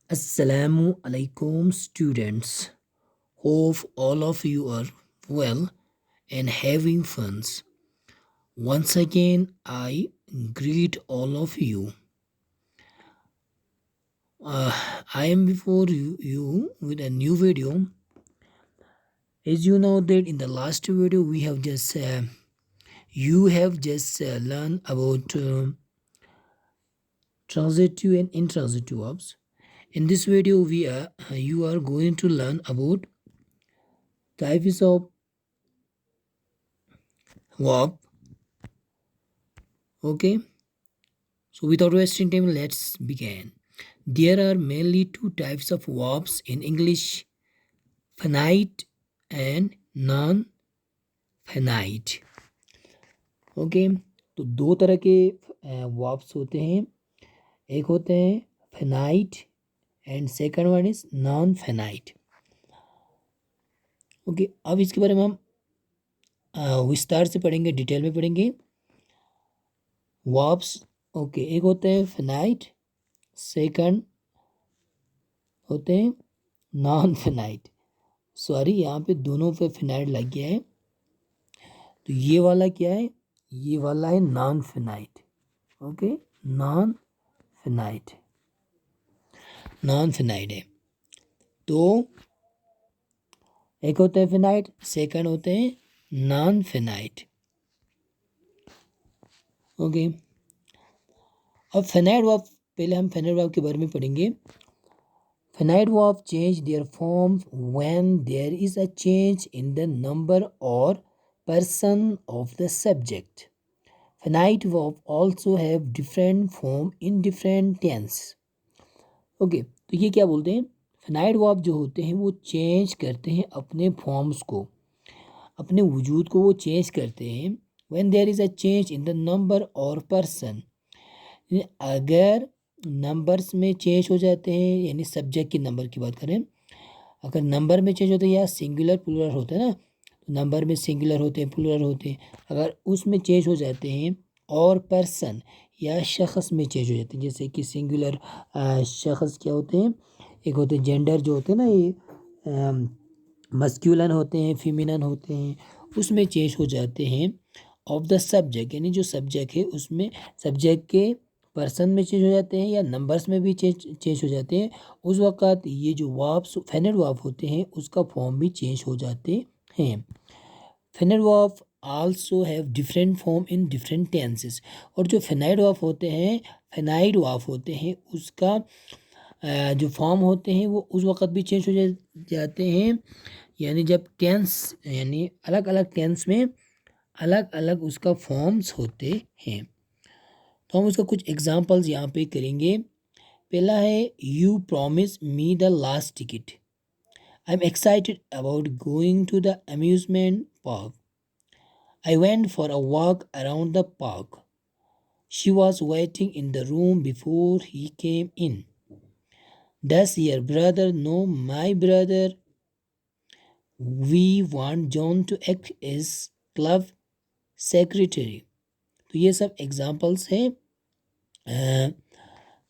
Assalamu alaikum students. Hope all of you are well and having fun. Once again, I greet all of you. I am before you with a new video. As you know that in the last video we have just learned about transitive and intransitive verbs. In this video, you are going to learn about types of verb. Okay, so without wasting time, let's begin. There are mainly two types of verbs in English: finite and non-finite. Okay, तो दो तरह के verbs होते हैं. एक होते हैं finite and second one is non finite. Okay, अब इसके बारे में हम विस्तार से पढ़ेंगे, डिटेल में पढ़ेंगे. वर्ब्स ओके, एक होते हैं फिनाइट, सेकंड होते हैं नॉन फिनाइट. सॉरी, यहाँ पे दोनों पे फिनाइट लग गया है. तो ये वाला क्या है? ये वाला है non finite. Okay, non finite है. तो एक होते हैं फिनाइट, सेकंड होते हैं नॉन फिनाइट. ओके, अब फिनाइट वर्ब, पहले हम फिनाइट वर्ब के बारे में पढ़ेंगे. Finite verbs change their form when there is a change in the number or person of the subject. Finite verbs also have different form in different tense. Okay, तो ये क्या बोलते हैं? फिनाइट वर्ब जो होते हैं वो चेंज करते हैं अपने फॉर्म्स को, अपने वजूद को वो चेंज करते हैं when there is a change in the number or person. अगर नंबर्स में चेंज हो जाते हैं, यानी सब्जेक्ट के नंबर की बात करें, अगर नंबर में चेंज होता है या सिंगुलर प्लूरल होता है ना, तो नंबर में सिंगुलर होते हैं, प्लूरल होते हैं, अगर उसमें चेंज हो जाते हैं और पर्सन या शख्स में चेंज हो जाते हैं, जैसे कि सिंगुलर शख्स क्या होते हैं, एक होते हैं जेंडर जो होते हैं ना, ये मस्क्यूलन होते हैं, फीमिनन होते हैं, उसमें चेंज हो जाते हैं ऑफ द सब्जेक्ट, यानी जो सब्जेक्ट है उसमें सब्जेक्ट के पर्सन में चेंज हो जाते हैं या नंबर्स में भी चेंज हो जाते हैं. उस वक़्त ये जो वर्ब्स फिनाइट वर्ब होते हैं उसका फॉर्म भी चेंज हो जाते हैं. Finite verb also have different form in different tenses. और जो फिनाइट वर्ब होते हैं, फिनाइट वर्ब होते हैं, उसका जो फॉर्म होते हैं वो उस वक़्त भी चेंज हो जाते हैं, यानी जब टेंस, यानी अलग अलग टेंस में अलग अलग उसका फॉर्म्स होते हैं. तो हम उसका कुछ एग्जांपल्स यहाँ पे करेंगे. पहला है you promise me the last ticket. I am excited about going to the amusement park. I went for a walk around the park. She was waiting in the room before he came in. Does your brother know my brother. We want John to act as club secretary. तो ये सब examples हैं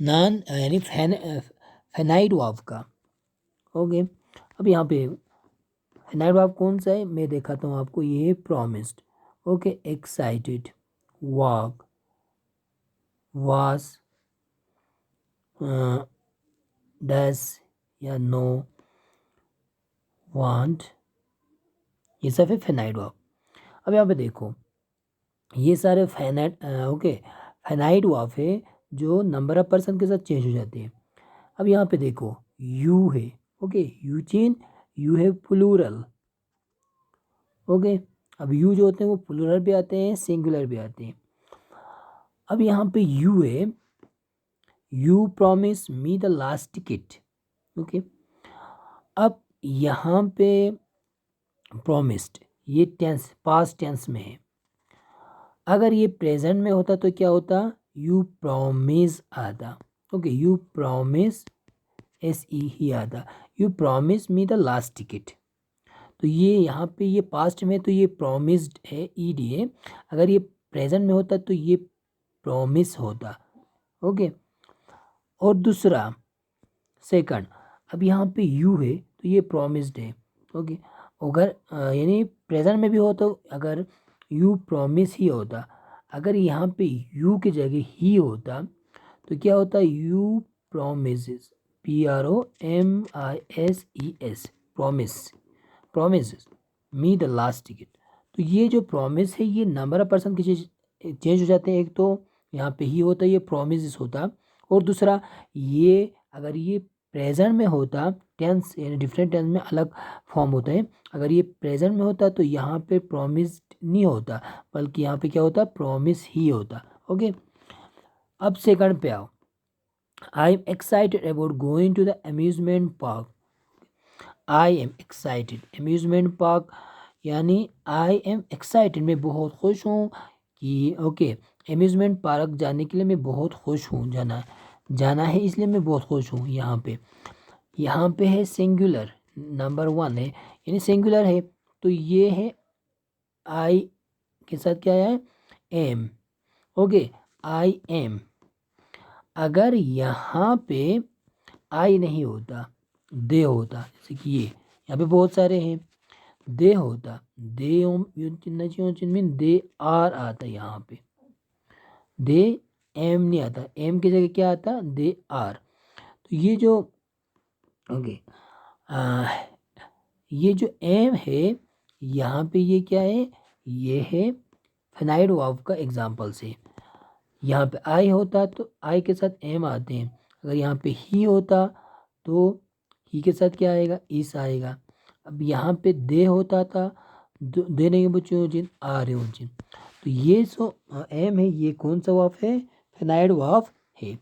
non यानी finite verb का. Okay, अब यहाँ पे finite verb कौन सा है मैं दिखाता हूँ आपको. ये है प्रॉमिस्ड. ओके, एक्साइटेड, वॉक, वास, डस या नो, वांट, ये सब है फिनाइट वर्ब. अब यहाँ पे देखो, ये सारे फाइनाइट वर्ब है जो नंबर ऑफ पर्सन के साथ चेंज हो जाते हैं. अब यहाँ पे देखो, यू है. ओके, यू चेंज, यू है प्लूरल. ओके, अब यू जो होते हैं वो प्लूरल भी आते हैं, सिंगुलर भी आते हैं. अब यहाँ पे यू है, you promise me the last ticket. Okay, अब यहाँ पे प्रॉमिस्ड, ये टेंस पास्ट टेंस में है. अगर ये प्रेजेंट में होता तो क्या होता? यू प्रॉमिस आता. ओके, यू प्रॉमिस, SE ही आता. You promise me the last ticket. तो ये यहाँ पे ये पास्ट में तो ये प्रॉमिस्ड है, ED है. अगर ये प्रेजेंट में होता तो ये प्रॉमिस होता. ओके, और दूसरा सेकंड, अब यहाँ पे यू है तो ये प्रॉमिस्ड है। ओके, अगर यानी प्रेजेंट में भी हो तो अगर यू प्रॉमिस ही होता, अगर यहाँ पे यू की जगह ही होता तो क्या होता, you promises, PROMISES, promise, promise me the last ticket. तो ये जो प्रॉमिस है ये नंबर ऑफ पर्सन की चीज चेंज हो जाते हैं। एक तो यहाँ पे ही होता, ये प्रोमिस होता, और दूसरा ये अगर ये प्रेजेंट में होता, टेंस यानी डिफरेंट टेंस में अलग फॉर्म होता है, अगर ये प्रेजेंट में होता तो यहाँ पे प्रॉमिस नहीं होता, बल्कि यहाँ पे क्या होता, प्रॉमिस ही होता। ओके, अब सेकंड पे आओ, I am excited about going to the amusement park. I am excited, amusement park यानी आई एम एक्साइटेड, मैं बहुत खुश हूँ कि ओके अम्यूजमेंट पार्क जाने के लिए मैं बहुत खुश हूँ, जाना है इसलिए मैं बहुत खुश हूँ। यहाँ पे है सिंगुलर, नंबर वन है यानी सिंगुलर है, तो ये है आई के साथ क्या है, एम। ओके, आई एम, अगर यहाँ पे आई नहीं होता, दे होता, जैसे कि ये यहाँ पे बहुत सारे हैं, दे होता, दे मीन दे आर आता यहाँ पे, दे एम नहीं आता, एम की जगह क्या आता, दे आर। तो ये जो ओके ये जो एम है यहाँ पे ये क्या है, ये है फिनाइड वर्ब का एग्जाम्पल्स है। यहाँ पे आई होता तो आई के साथ एम आते हैं, अगर यहाँ पे ही होता तो ही के साथ क्या आएगा, इस आएगा। अब यहाँ पे दे होता था, देने के बच्चों जिन आ रहे हो जिन, तो ये सो एम है, ये कौन सा वर्ब है, फिनाइड वर्ब है,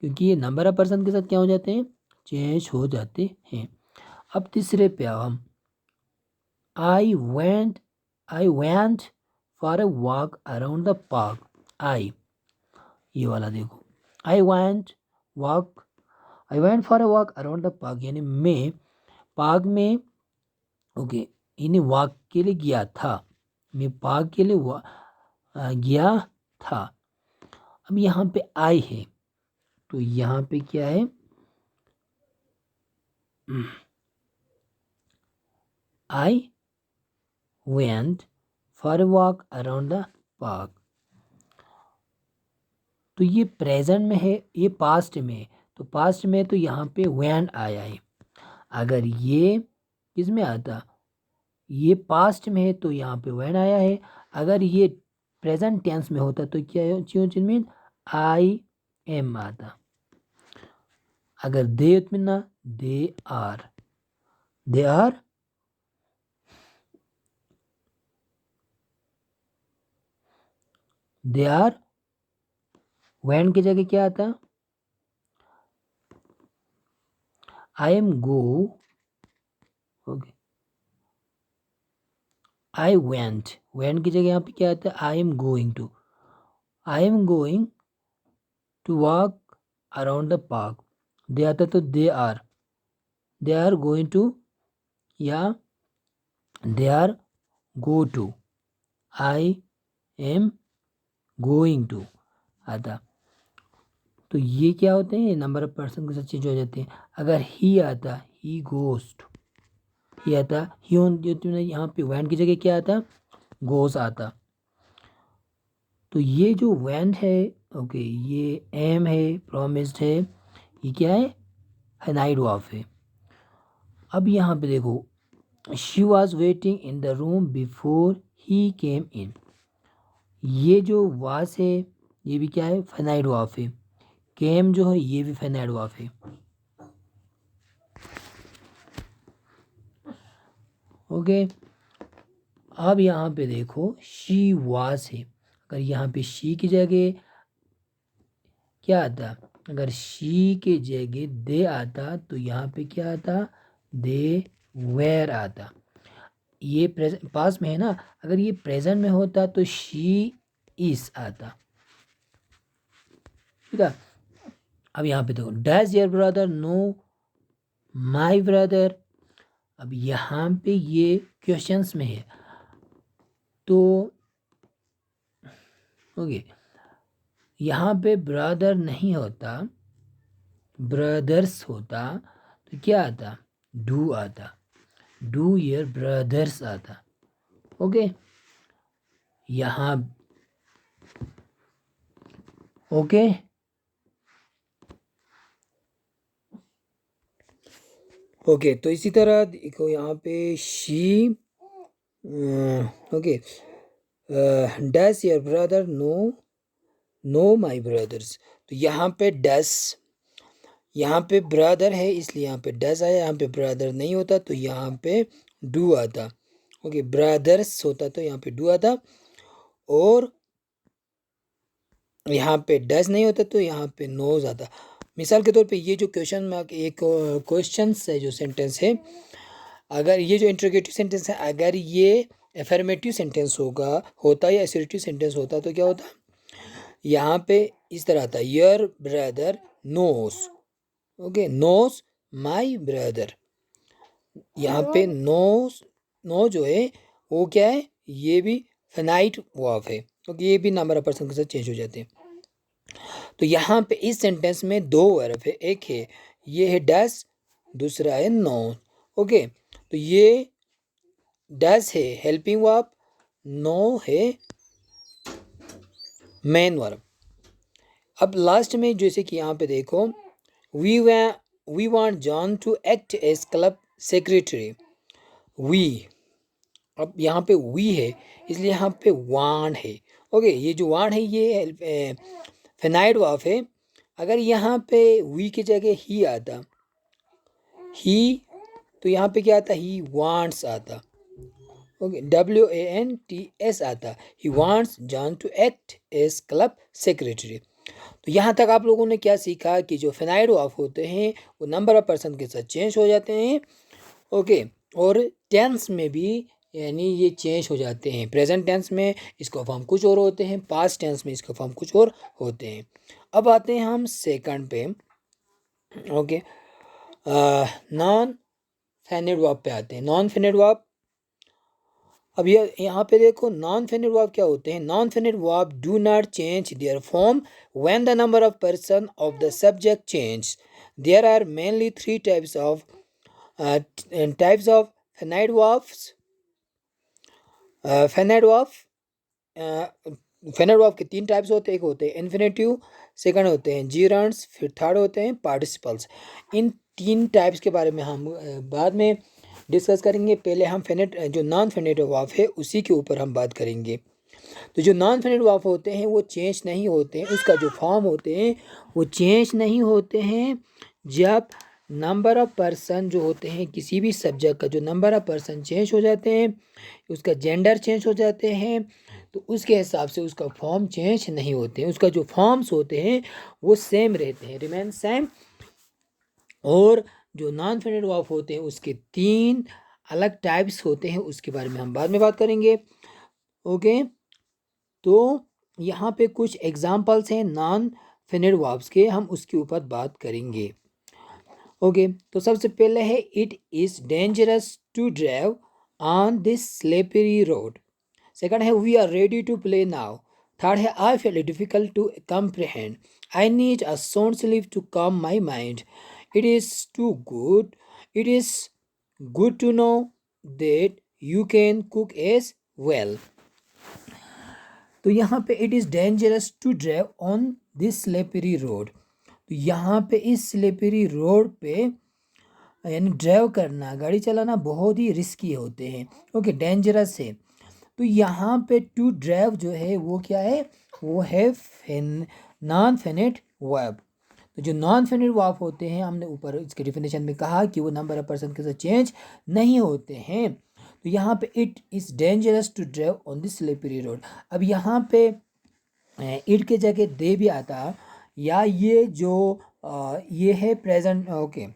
क्योंकि ये नंबर ऑफ पर्सन के साथ क्या हो जाते हैं, चेंज हो जाते हैं। अब तीसरे पे आओ हम, I went for a walk around the park. I, ये वाला देखो, I went walk, I went for a walk around the park, यानी मैं पार्क में ओके इन्हें वॉक के लिए गया था, मैं पार्क के लिए गया था। अब यहाँ पे आई है तो यहाँ पे क्या है, आई went for a walk around the park, तो ये प्रेजेंट में है, ये पास्ट में है, तो पास्ट में तो यहाँ पे वेंट आया है। अगर ये किस में आता, ये पास्ट में है तो यहाँ पे वेन आया है। अगर ये प्रेजेंट टेंस में होता तो क्या चीज मीन आई एम आता। अगर दे उत्मिना they are, they are, they are, when की जगह क्या आता, I am go, okay I went, when की जगह यहाँ पे क्या आता है, I am going to, I am going to walk around the park, they आता तो दे आर गोइंग टू, या they are go to, I am going to आता। तो ये क्या होते हैं, नंबर ऑफ पर्सन के साथ चेंज हो जाते हैं। अगर ही आता, ही गोस टू, ही आता, ही यहाँ पे वैन की जगह क्या आता, गोस आता। तो ये जो वैन है ओके ये एम है, प्रॉमिस्ड है, ये क्या है, फिनाइड वर्ब है। अब यहाँ पे देखो, she was waiting in the room before he came in, ये जो वास है ये भी क्या है, फिनाइड वर्ब है। केम जो है ये भी फिनाइड वर्ब है। ओके, अब यहाँ पे देखो शी वास है, अगर यहाँ पे शी की जगह क्या आता, अगर शी के जगह दे आता तो यहाँ पे क्या आता, दे वेर आता। ये प्रेजेंट पास में है ना, अगर ये प्रेजेंट में होता तो शी इज आता, ठीक है। अब यहाँ पे देखो, does your brother know my brother, अब यहाँ पे ये क्वेश्चंस में है तो ओके यहाँ पे ब्रदर नहीं होता, ब्रदर्स होता तो क्या आता, डू आता, डू योर ब्रदर्स आता। ओके, यहाँ ओके ओके। तो इसी तरह देखो यहाँ पे she, okay, does your brother know, know my brothers. तो यहाँ पे डस, यहाँ पे ब्रदर है इसलिए यहाँ पे डस आया, यहाँ पे ब्रदर नहीं होता तो यहाँ पे डू आता। ओके, ब्रदर्स होता तो यहाँ पे डू आता, और यहाँ पे डस नहीं होता तो यहाँ पे नोज आता। मिसाल के तौर पे ये जो क्वेश्चन में एक क्वेश्चन है, जो सेंटेंस है, अगर ये जो इंट्रोगेटिव सेंटेंस है, अगर ये एफर्मेटिव सेंटेंस होता या असर्टिव सेंटेंस होता तो क्या होता, यहाँ पे इस तरह आता, your brother knows, okay, knows my brother. यहाँ पे नोस, नो जो है वो क्या है, ये भी फिनाइट वर्ब है, क्योंकि ये भी नंबर ऑफ पर्सन के साथ चेंज हो जाते हैं। तो यहाँ पे इस सेंटेंस में दो वर्ब है, एक है ये है डस, दूसरा है नो। ओके, तो ये डस है हेल्पिंग वर्ब, नो है मेन वर्ब। अब लास्ट में जैसे कि यहाँ पे देखो, we want John to act as club secretary. We, अब यहाँ पे वी है इसलिए यहाँ पे वांट है। ओके, ये जो वांट है ये फेनाइड वर्ब है। अगर यहाँ पे वी की जगह ही आता, ही, तो यहाँ पे क्या आता, ही वांट्स आता। ओके, WANTS आता, he wants John to act as club secretary. तो यहाँ तक आप लोगों ने क्या सीखा कि जो फेनाइड वर्ब होते हैं वो नंबर ऑफ पर्सन के साथ चेंज हो जाते हैं। ओके, और टेंस में भी यानी ये चेंज हो जाते हैं। प्रेजेंट टेंस में इसका फॉर्म कुछ और होते हैं, पास्ट टेंस में इसका फॉर्म कुछ और होते हैं। अब आते हैं हम सेकंड पे। ओके, नॉन फेनेड वर्ब पे आते हैं। नॉन फेनेड वर्ब, अब ये यहाँ पे देखो नॉन फेनेड वर्ब क्या होते हैं। Non finite verb do not change their form when the number of person of the subject change. There are mainly three types of finite verbs. Finite verb, finite verb के तीन types होते हैं, एक होते हैं इन्फिनेटिव, सेकंड होते हैं जीरंड्स, फिर थर्ड होते हैं पार्टिसिपल्स। इन तीन टाइप्स के बारे में हम बाद में डिस्कस करेंगे। पहले हम जो नॉन फेनेटिव वर्ब है उसी के ऊपर हम बात करेंगे। तो जो नॉन फेनेटिव वर्ब होते हैं वो चेंज नहीं होते हैं, उसका जो फॉर्म होते हैं वो चेंज नहीं होते हैं जब नंबर ऑफ पर्सन जो होते हैं, किसी भी सब्जेक्ट का जो नंबर ऑफ पर्सन चेंज हो जाते हैं, उसका जेंडर चेंज हो जाते हैं, तो उसके हिसाब से उसका फॉर्म चेंज नहीं होते हैं। उसका जो फॉर्म्स होते हैं वो सेम रहते हैं, रिमेन सेम। और जो नॉन फेनेटिव वर्ब होते हैं उसके तीन अलग टाइप्स होते हैं, उसके बारे में हम बाद में बात करेंगे। ओके, तो यहाँ पे कुछ एग्जांपल्स हैं नॉन फेनेटिव वर्ब्स के, हम उसके ऊपर बात करेंगे। ओके, तो सबसे पहले है it is dangerous to drive on this slippery road. Second है we are ready to play now. Third है I feel difficult to comprehend, I need a sound sleep to calm my mind, it is too good, it is good to know that you can cook as well. तो यहाँ पे it is dangerous to drive on this slippery road. तो यहाँ पे इस slippery road पे यानी drive करना, गाड़ी चलाना बहुत ही रिस्की होते हैं। ओके, डेंजरस है। तो यहाँ पे टू ड्राइव जो है वो क्या है, वो है नॉन फेनेट वर्ब। तो जो नॉन फेनेट वर्ब होते हैं, हमने ऊपर इसके डिफिनेशन में कहा कि वो नंबर ऑफ पर्सन के साथ चेंज नहीं होते हैं। तो यहाँ पे it is dangerous to drive on this slippery road. अब यहाँ पे इट के जगह दे भी आता, या ये जो ये है प्रेजेंट, ओके,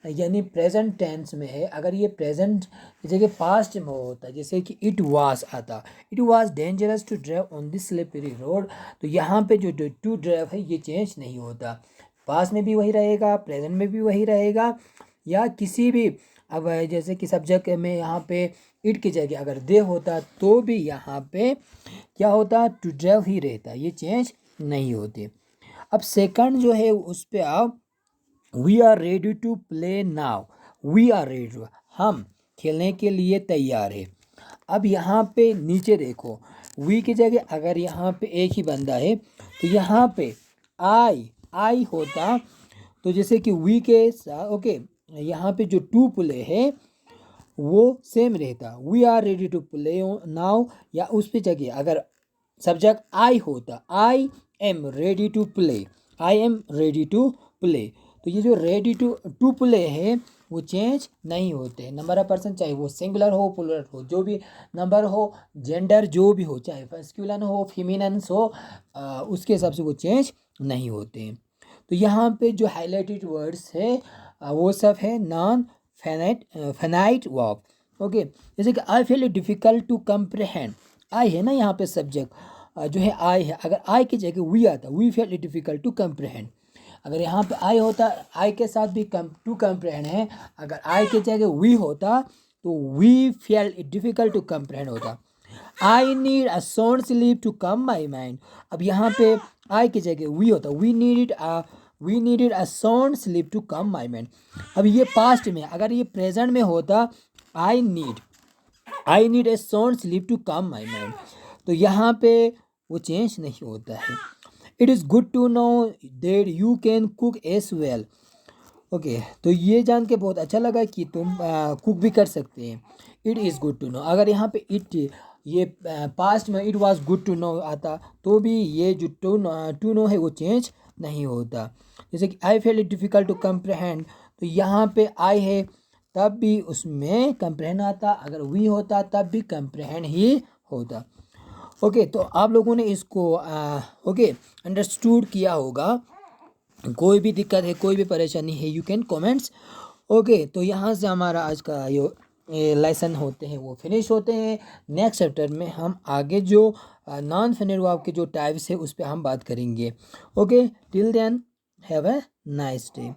यानी प्रेजेंट टेंस में है। अगर ये प्रेजेंट की जगह पास्ट में होता, जैसे कि इट वाज आता, it was dangerous to drive on this slippery road, तो यहाँ पे जो टू ड्राइव है ये चेंज नहीं होता, पास्ट में भी वही रहेगा, प्रेजेंट में भी वही रहेगा, या किसी भी, अब जैसे कि सब्जेक्ट में यहाँ पे इट की जगह अगर दे होता तो भी यहाँ पे क्या होता, टू ड्राइव ही रहता, ये चेंज नहीं होते। अब सेकंड जो है उस पे आओ, we are ready to play now, we are ready, हम खेलने के लिए तैयार है। अब यहाँ पे नीचे देखो, वी की जगह अगर यहाँ पे एक ही बंदा है तो यहाँ पे आई होता, तो जैसे कि वी के साथ ओके, यहाँ पे जो टू प्ले है वो सेम रहता, we are ready to play now, या उस पे जगह अगर सब्जेक्ट आई होता, I am ready to play, I am ready to play. तो ये जो रेडी टू प्ले है वो चेंज नहीं होते। नंबर ऑफ पर्सन चाहे वो सिंगुलर हो प्लूरल हो, जो भी नंबर हो, जेंडर जो भी हो, चाहे मैस्कुलिन हो फीमेलिन हो, उसके हिसाब से वो चेंज नहीं होते हैं। तो यहाँ पे जो हाईलाइटेड वर्ड्स है वो सब है नॉन फेनाइट वर्ब। ओके, जैसे कि I feel it difficult to comprehend, I है ना यहाँ पे सब्जेक्ट जो है आई है, अगर आई की जगह वी आता, we feel it difficult to comprehend. अगर यहाँ पे आई होता, आई के साथ भी टू कम्प्रहेंड है, अगर आई की जगह वी होता तो we feel it difficult to comprehend होता। I need a sound sleep to calm my mind, अब यहाँ पे आई की जगह वी होता, we needed a sound sleep to calm my mind. अब ये पास्ट में, अगर ये प्रेजेंट में होता, I need a sound sleep to calm my mind, तो यहाँ पे वो चेंज नहीं होता है। It is good to know that you can cook as well. Okay, तो ये जान के बहुत अच्छा लगा कि तुम कुक भी कर सकते हैं। It is good to know, अगर यहाँ पे इट ये पास्ट में it was good to know आता तो भी ये जो टू नो है वो चेंज नहीं होता। जैसे कि I feel it difficult to comprehend, तो यहाँ पे आई है तब भी उसमें कम्प्रहेंड आता, अगर वी होता तब भी कम्प्रहेंड ही होता। ओके, तो आप लोगों ने इसको ओके अंडरस्टूड किया होगा। कोई भी दिक्कत है, कोई भी परेशानी है, यू कैन कमेंट्स। ओके, तो यहाँ से हमारा आज का ये लेसन होते हैं वो फिनिश होते हैं। नेक्स्ट चैप्टर में हम आगे जो नॉन फेनर वर्ब के जो टाइप्स है उस पर हम बात करेंगे। Okay, till then have a nice day.